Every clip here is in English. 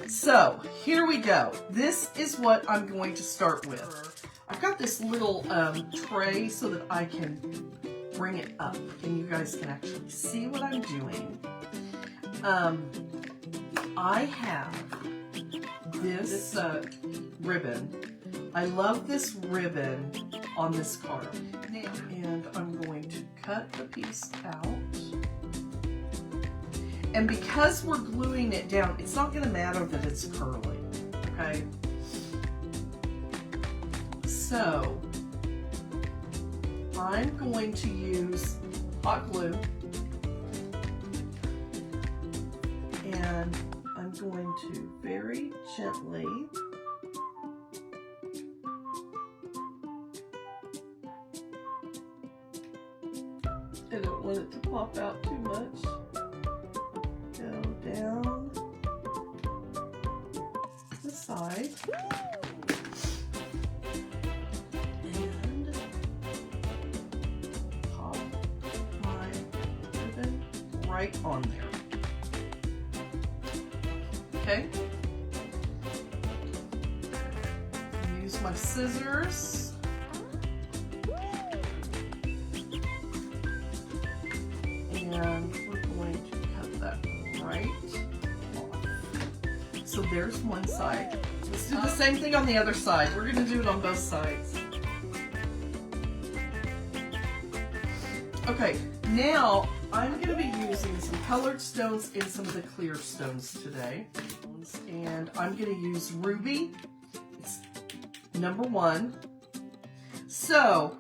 So here we go. This is what I'm going to start with. I've got this little tray so that I can bring it up and you guys can actually see what I'm doing. I have this ribbon. I love this ribbon on this card. And I'm going to cut the piece out. And because we're gluing it down, it's not going to matter that it's curly, okay? So, I'm going to use hot glue. And I'm going to very gently I don't want it to pop out too much. Go down the side and pop my ribbon right on there. Okay. Use my scissors. And we're going to cut that right off. So there's one side. Let's do the same thing on the other side. We're going to do it on both sides. Okay, now I'm going to be using some colored stones and some of the clear stones today. And I'm going to use ruby. It's #1. So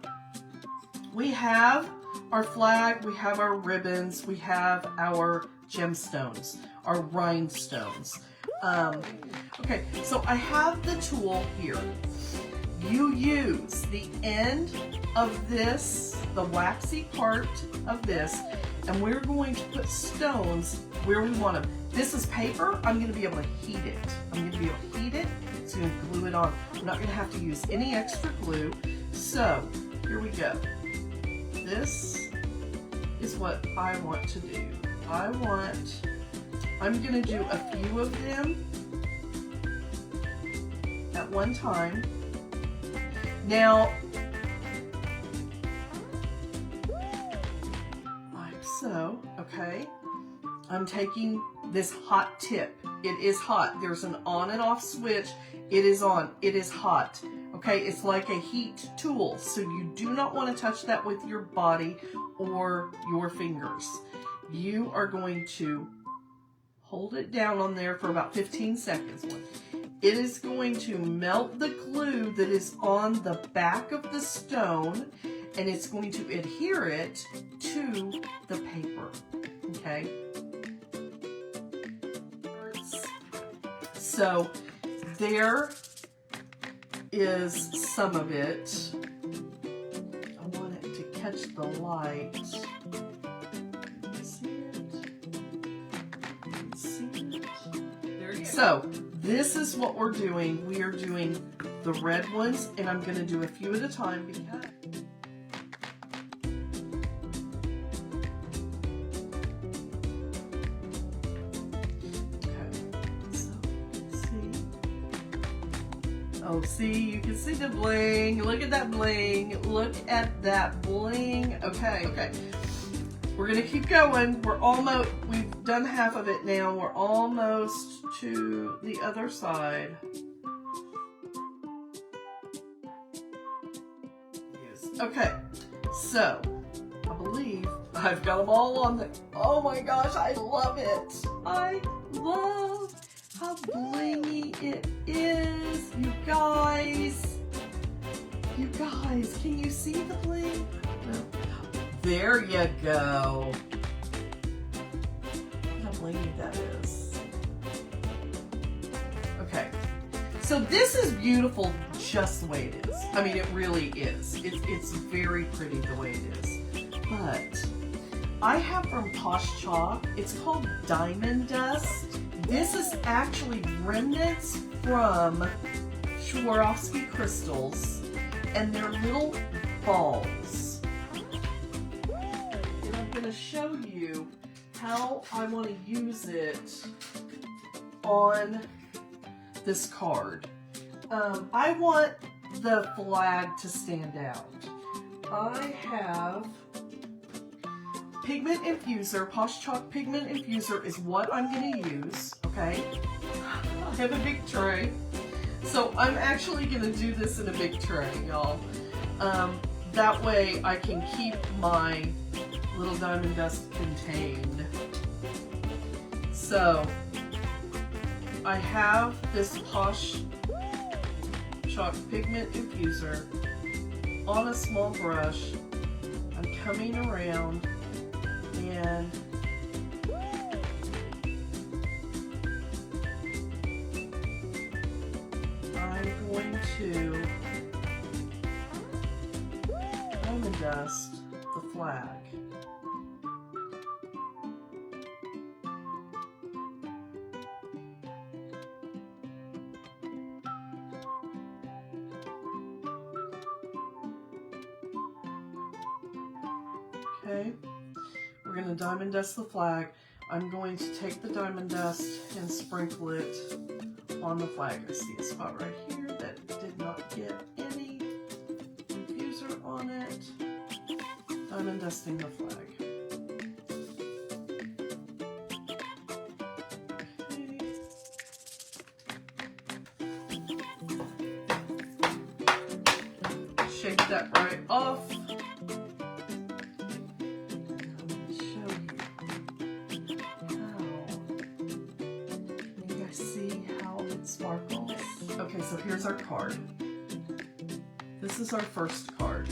we have our flag, we have our ribbons, we have our gemstones, our rhinestones. Okay, so I have the tool here. You use the end of this, the waxy part of this, and we're going to put stones where we want them. This is paper. I'm going to be able to heat it. I'm going to be able to heat it. It's going to glue it on. I'm not going to have to use any extra glue. So here we go. This is what I want to do. I'm going to do a few of them at one time. Now, like so, okay. I'm taking this hot tip. It is hot. There's an on and off switch. It is on. It is hot. Okay, it's like a heat tool, so you do not want to touch that with your body or your fingers. You are going to hold it down on there for about 15 seconds. It is going to melt the glue that is on the back of the stone, and it's going to adhere it to the paper, okay? So there is some of it. I want it to catch the light. See it? See it? There you go. So this is what we're doing. We are doing the red ones, and I'm going to do a few at a time because oh, see, you can see the bling. Look at that bling. Look at that bling. Okay, okay. We're gonna keep going. We've done half of it now. We're almost to the other side. Yes. Okay, so I believe I've got them all on the, oh my gosh, I love it. I love how blingy it is, you guys. You guys, can you see the bling? No. There you go. Look how blingy that is. Okay, so this is beautiful just the way it is. I mean, it really is. It's very pretty the way it is. But I have from Posh Chalk, it's called Diamond Dust. This is actually remnants from Swarovski crystals, and they're little balls. And I'm going to show you how I want to use it on this card. I want the flag to stand out. I have pigment infuser. Posh Chalk pigment infuser is what I'm going to use, okay? I have a big tray. So I'm actually going to do this in a big tray, y'all. That way I can keep my little diamond dust contained. So I have this Posh Chalk pigment infuser on a small brush. I'm coming around and I'm going to diamond dust the flag. Okay, we're going to diamond dust the flag. I'm going to take the diamond dust and sprinkle it on the flag. I see a spot right here that did not get any infuser on it. Diamond dusting the flag. Okay. Shake that right off. Sparkles. Okay, so here's our card. This is our first card.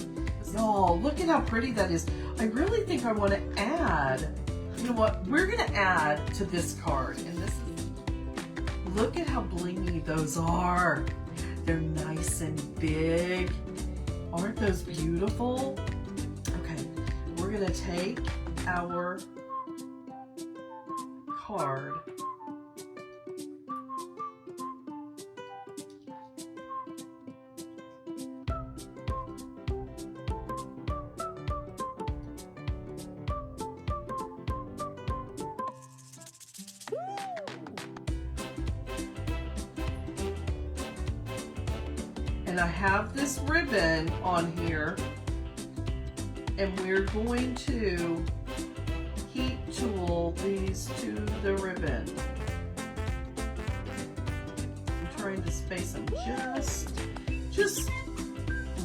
Y'all, look at how pretty that is. I really think I want to add, you know what, we're going to add to this card. And this is, look at how blingy those are. They're nice and big. Aren't those beautiful? Okay, we're going to take our card. And I have this ribbon on here, and we're going to heat tool these to the ribbon. I'm trying to space them just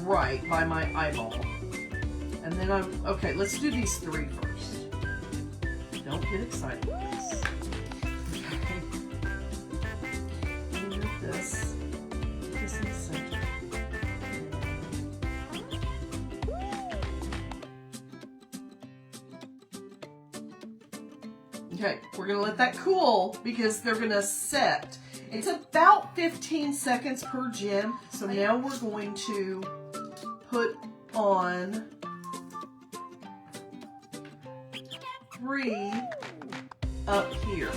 right by my eyeball. And then okay, let's do these three first. Don't get excited, Kris. Okay. Move this in the center. Okay, we're gonna let that cool because they're gonna set. It's about 15 seconds per gem. So now we're going to put on 3 up here.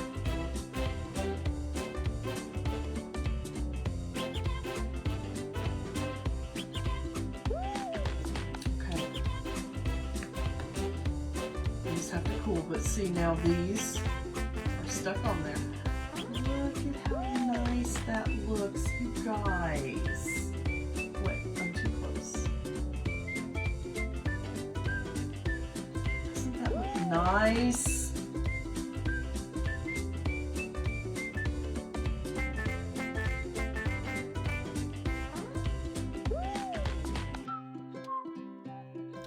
Have to cool, but see, now these are stuck on there. Look at how nice that looks, you guys. Wait, I'm too close. Doesn't that look nice?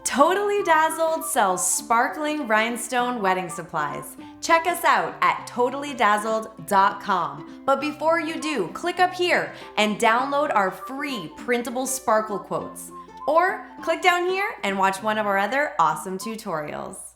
Totally Dazzled sells sparkling rhinestone wedding supplies. Check us out at totallydazzled.com. But before you do, click up here and download our free Printable Sparkle Quotes. Or click down here and watch one of our other awesome tutorials.